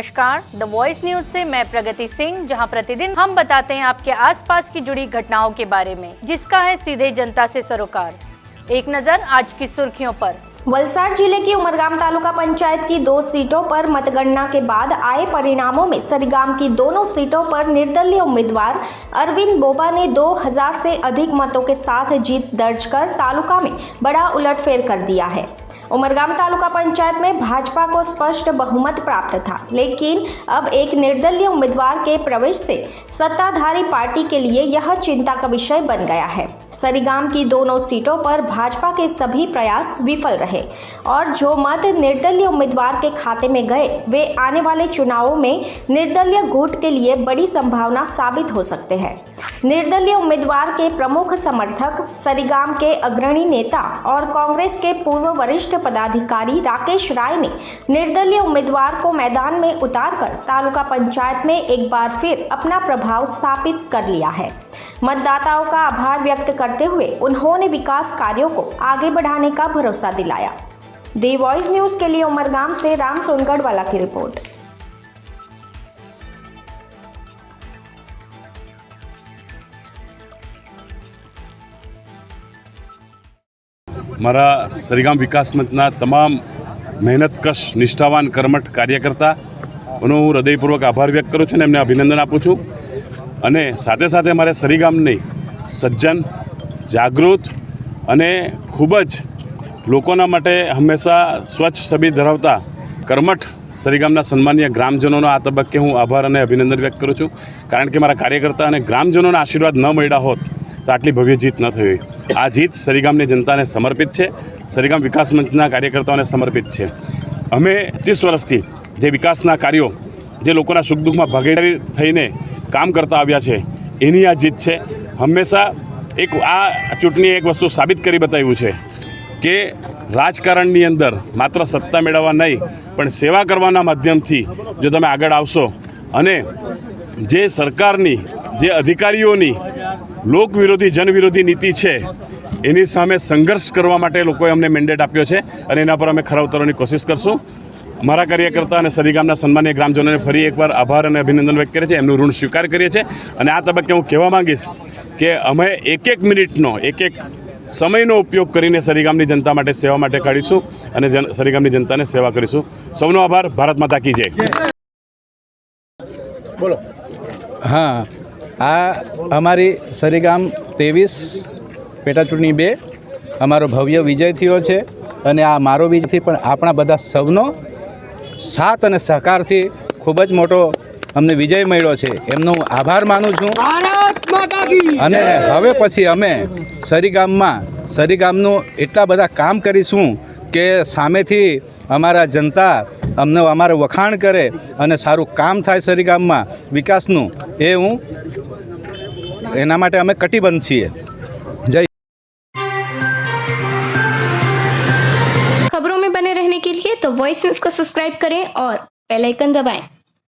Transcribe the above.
नमस्कार, the voice news से मैं प्रगति सिंह, जहां प्रतिदिन हम बताते हैं आपके आसपास की जुड़ी घटनाओं के बारे में, जिसका है सीधे जनता से सरोकार। एक नजर आज की सुर्खियों पर। वलसाड जिले की उमरगाम तालुका पंचायत की 2 सीटों पर मतगणना के बाद आए परिणामों में सरीगाम की दोनों सीटों पर निर्दलीय उम्मीदवार अरविंद बोबा ने 2000 से अधिक मतों के साथ जीत दर्ज कर तालुका में बड़ा उलटफेर कर दिया है। उमरगाम तालुका पंचायत में भाजपा को स्पष्ट बहुमत प्राप्त था, लेकिन अब एक निर्दलीय उम्मीदवार के प्रवेश से सत्ताधारी पार्टी के लिए यह चिंता का विषय बन गया है। सरीगाम की दोनों सीटों पर भाजपा के सभी प्रयास विफल रहे और जो मत निर्दलीय उम्मीदवार के खाते में गए वे आने वाले चुनावों में निर्दलीय गुट के लिए बड़ी संभावना साबित हो सकते हैं। निर्दलीय उम्मीदवार के प्रमुख समर्थक, सरीगाम के अग्रणी नेता और कांग्रेस के पूर्व वरिष्ठ पदाधिकारी राकेश राय ने निर्दलीय उम्मीदवार को मैदान में उतारकर तालुका पंचायत में एक बार फिर अपना प्रभाव स्थापित कर लिया है। मतदाताओं का आभार व्यक्त करते हुए उन्होंने विकास कार्यों को आगे बढ़ाने का भरोसा दिलाया। द वॉइस न्यूज के लिए उमरगाम से राम सोनगढ़वाला की रिपोर्ट। मारा सरीगाम विकास मंचना तमाम मेहनतकश निष्ठावान कर्मठ कार्यकर्ताओनो हूँ हृदयपूर्वक आभार व्यक्त करूँ छूँ, एमने अभिनंदन आपू छूँ। अने साथे साथे मारे सरीगामनी सज्जन, जागृत अने खूब ज लोकोना माटे हमेशा स्वच्छ छबी धरावता कर्मठ सरीगामना सन्मानीय ग्रामजनों आ तबक्के हूँ आभार अने अभिनंदन व्यक्त करूँ छूँ, कारण के मारा कार्यकर्ता अने ग्रामजनों आशीर्वाद न मळ्या होत तो आटली भव्य जीत न थई। आ जीत सरीगामनी जनताने समर्पित है, सरीगाम विकास मंचना कार्यकर्ताओने समर्पित है। अमे 25 वर्षथी जे विकासना कार्यों जे लोकोना सुख दुख में भागीदारी थईने काम करता आव्या छे एनी आ जीत है। हमेशा एक आ चूंटणी एक वस्तु साबित करी बताव्युं छे के राजकारणनी अंदर मात्र सत्ता मेळववा नहीं पण सेवा करवाना माध्यमथी जो तमे आगळ आवशो अने जे सरकारनी जे अधिकारीओनी लोक विरोधी जन विरोधी नीति है एनी सामे संघर्ष करवा माटे लोकोए अमने मेन्डेट आप्यो छे अने एना पर अमे खरा उतरवानी कोशिश करशुं। मारा कार्यकर्ता अने सरीगामना सन्मानीय ग्रामजनोने फरी एकवार आभार अने अभिनंदन व्यक्त करे छे, एमनुं ऋण स्वीकार करीए छे। अने आ तबक्के हूँ कहेवा मांगीश के अमे एक मिनिटनो एक समयनो उपयोग करीने सरीगामनी जनता माटे सेवा माटे काढीशुं अने सरीगामनी जनताने सेवा करीशुं। सौनो आभार। भारत माता की जय। बोलो। हाँ, आ अमारी सरीगाम 23 पेटा चूंटणी 2 अमारो भव्य विजय थयो छे अने आ मारो विजय थी पण आपणा बधा सौनो साथ अने सहकारथी खूब ज मोटो अमने विजय मळ्यो छे, एमनो आभार मानु छुं। अने हवे पछी अमे सरीगामनुं एटला बधा काम करीशुं के सामेथी अमारा जनता अमने अमारे वखाण करे अने सारूं काम थाय सरीगाममां विकासनुं, ए हूँ एना माटे अमे कटिबद्ध छीए। जय। खबरों में बने रहने के लिए तो वॉइस न्यूज को सब्सक्राइब करें और बेल आइकन दबाएं।